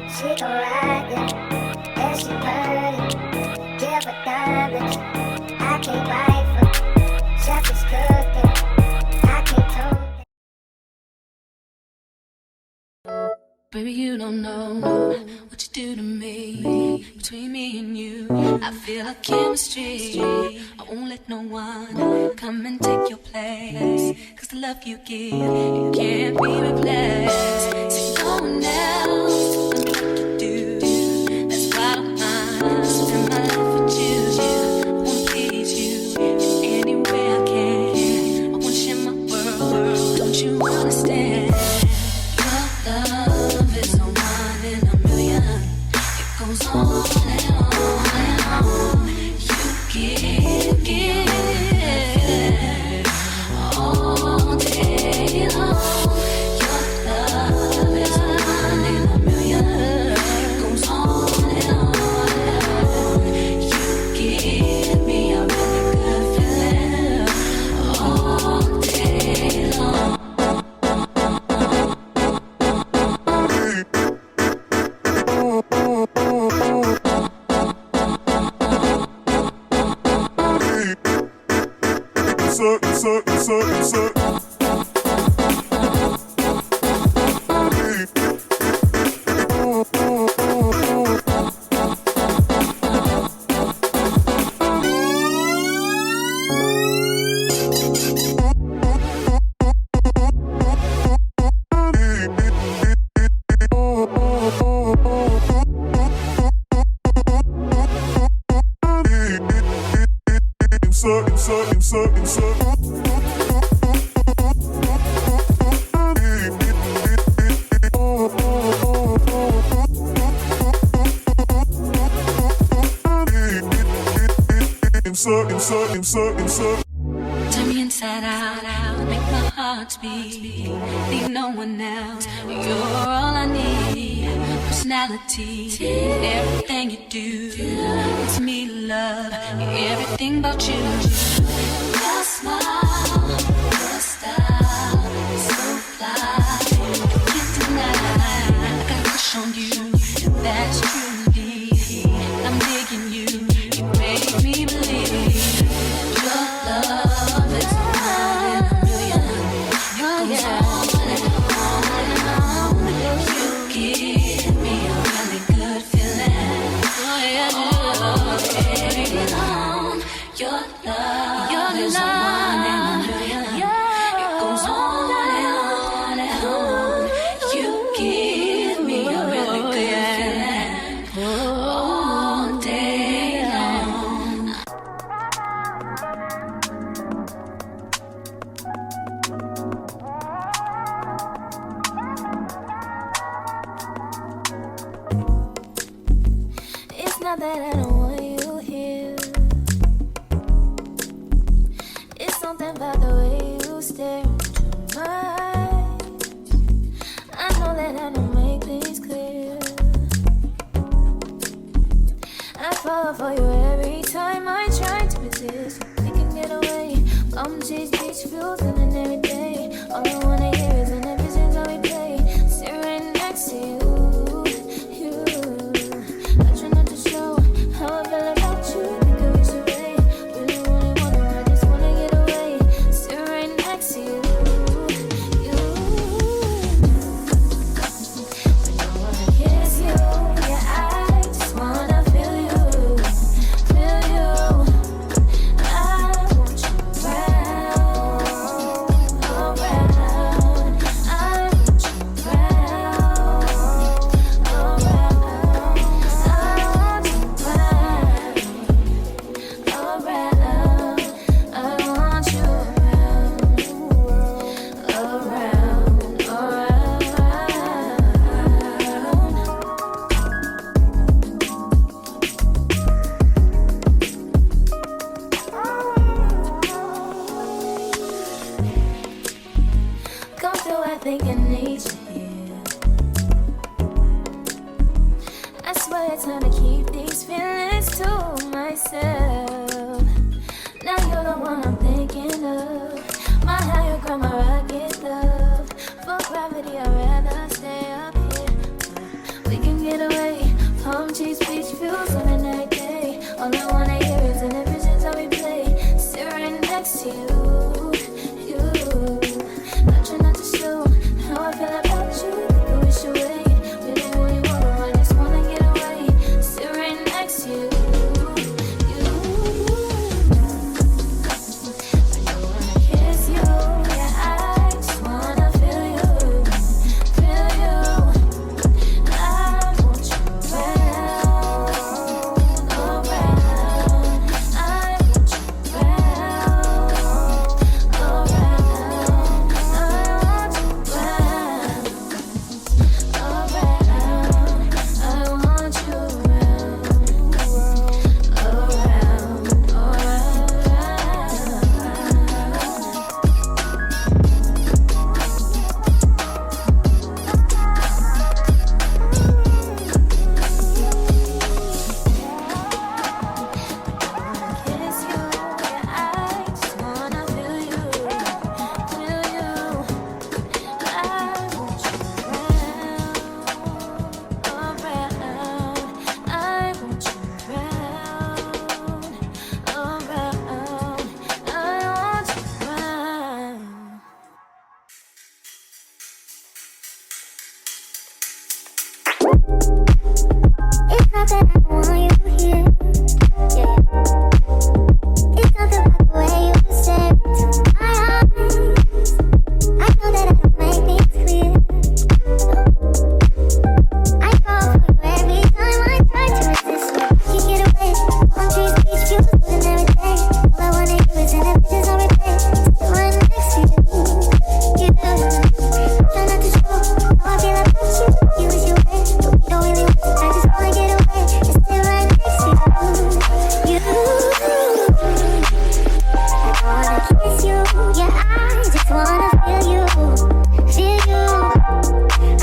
She gon' ride it, and she pretty. Give her diamonds, I can't write for. Chef is cooking, I can't tone. Baby, you don't know what you do to me. Between me and you, I feel like chemistry. I won't let no one come and take your place. Cause the love you give, it can't be replaced. See no one else do me like you do. That's why I don't mind spend my life with you. I wanna please you in any way I can. I wanna share my world, don't you understand? Your love is a one in a million. It goes on and on and on. You give all day long. Your love is a one in a million. It goes on and on and on. You give me a really good feeling all day long. Turn me inside out, make my heart beat. Need no one else, you're all I need. Personality, everything you do, it's me to love, everything about you. Your smile, your style, so fly, can't deny. I got a crush on you, and that's true indeed. I'm digging you, you make me believe. Your love is one in a million. It goes on and on and on. You give me a really good feeling. Oh yeah, all day long. Your love is one in a million. It goes on and on and on. You give me a really good feeling all day long. It's not that I don't want you here. It's something about the way you stare into my eyes. I know that I don't make things clear. I fall for you every time I try to resist. We can get away. Come chase beach views and every day. All I wanna hear is an visions that we play. Sit right next to you. I try not to show how I feel about you. Think I wish away. Really wanna, I just wanna get away. Sit right next to you. But I wanna kiss you. Yeah, I just wanna feel you. Feel you. I want you around, around. I want you around, around. I want you around, around. I want you around, come through, I think I need you here. I swear it's time to keep these feelings to myself. Now you're the one I'm thinking of. My higher ground, my rocket love. For gravity, I'd rather stay up here. We can get It's not that I don't want you here. Yeah. It's something about the way you stare into my eyes. I know that I don't make things clear. I fall for you every time I try to resist you. You get away. Palm trees, beach views, and every day. All I wanna do is in the pictures on replay. Still right next to you. You do. Try not to show how I feel about you. You wish you were, but we don't really want to. I just wanna get away. And still right next to you. You. I wanna kiss you. Yeah, I just wanna feel you. Feel you. I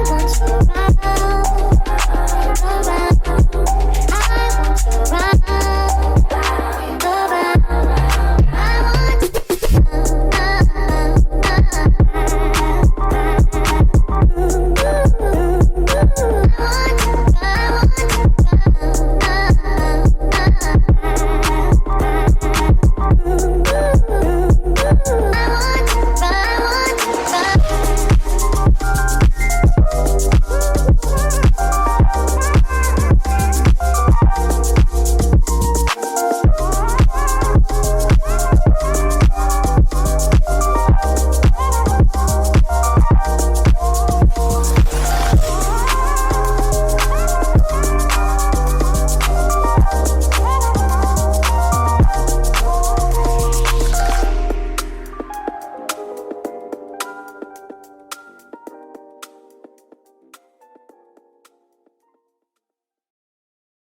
want you around.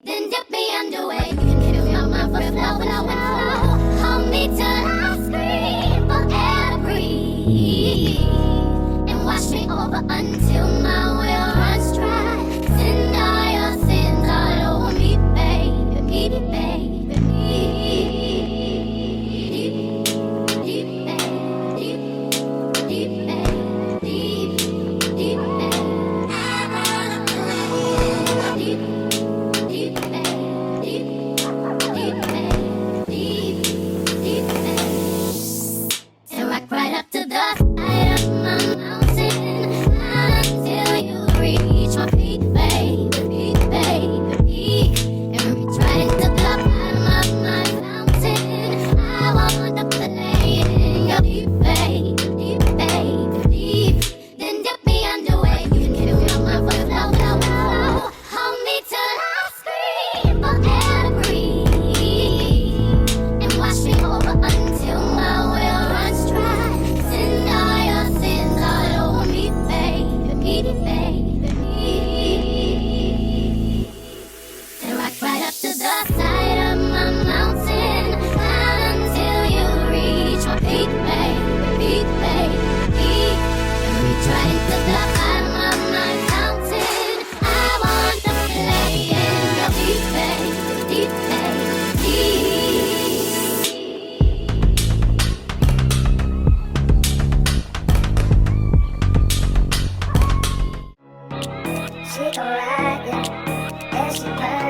Then dip me underway. You can get me on my foot, flow, flow, flow. Hold me till I scream for air to breathe. And wash me over until my will runs dry. Send all your sins all over me, baby, baby, baby, deep, deep, deep, deep, deep, deep, deep, I wanna play deep. She gon' ride, yeah, and she perfect.